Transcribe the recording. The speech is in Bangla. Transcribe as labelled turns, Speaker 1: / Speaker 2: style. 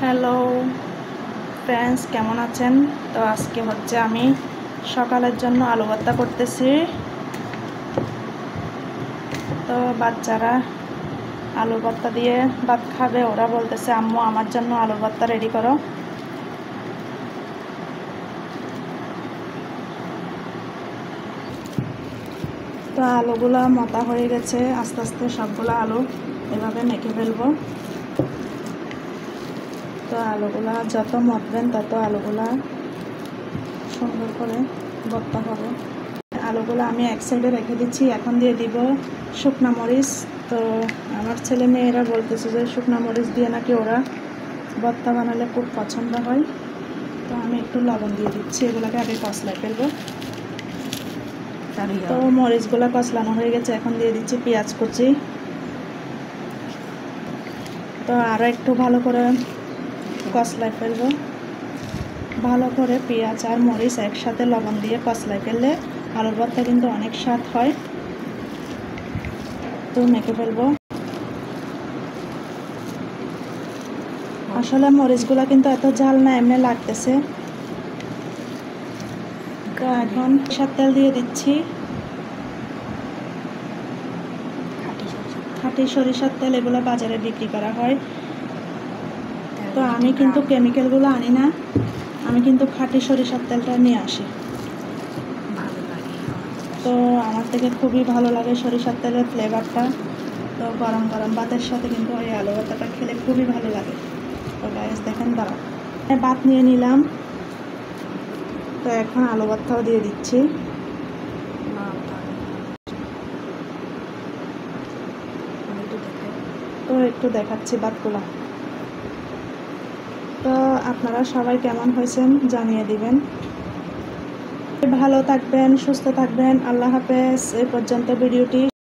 Speaker 1: হ্যালো ফ্রেন্ডস, কেমন আছেন? তো আজকে হচ্ছে আমি সকালের জন্য আলু ভর্তা করতেছি। তো বাচ্চারা আলু ভর্তা দিয়ে ভাত খাবে। ওরা বলতেছে, আম্মু আমার জন্য আলু ভর্তা রেডি করো। তো আলুগুলা মতা হয়ে গেছে, আস্তে আস্তে সবগুলো আলু এভাবে মেখে ফেলবো। তো আলুগুলা যত মতবেন তত আলুগুলা সুন্দর করে ভর্তা হবে। আলুগুলো আমি এক সাইডে রেখে দিচ্ছি। এখন দিয়ে দিব শুকনা মরিচ। তো আমার ছেলে মেয়েরা বলতেছে যে শুকনা মরিচ দিয়ে নাকি ওরা ভর্তা বানালে খুব পছন্দ হয়। তো আমি একটু লবণ দিয়ে দিচ্ছি, এগুলোকে আগে কষলায় ফেলবো। তো মরিচগুলো কষলানো হয়ে গেছে, এখন দিয়ে দিচ্ছি পেঁয়াজ কুচি। তো আরও একটু ভালো করে কষলায় ফেলবো। ভালো করে পেঁয়াজ আর মরিচ একসাথে লবণ দিয়ে কষলায় ফেললে আলুর ভর্তা কিন্তু অনেক স্বাদ হয়। তো মেখে ফেলবো। আসলে মরিচগুলো কিন্তু এত ঝাল না, এমনি লাগতেছে। তো এখন সরিষার তেল দিয়ে দিচ্ছি, খাঁটি সরিষার তেল। এগুলো বাজারে বিক্রি করা হয়। তো আমি কিন্তু কেমিক্যালগুলো আনি না, আমি কিন্তু খাঁটি সরিষার তেলটা নিয়ে আসি। তো আমার থেকে খুবই ভালো লাগে সরিষার তেলের ফ্লেভারটা। তো গরম গরম ভাতের সাথে কিন্তু ওই আলু ভর্তাটা খেলে খুবই ভালো লাগে। তো গাইস দেখেন, দাঁড়াও, ভাত নিয়ে নিলাম। তো এখন আলু ভর্তাও দিয়ে দিচ্ছি। তো একটু দেখাচ্ছি ভাতগুলো। তো আপনারা সবাই কেমন হয়েছেন জানিয়ে দিবেন। ভালো থাকবেন, সুস্থ থাকবেন। আল্লাহ হাফেজ। এই পর্যন্ত ভিডিওটি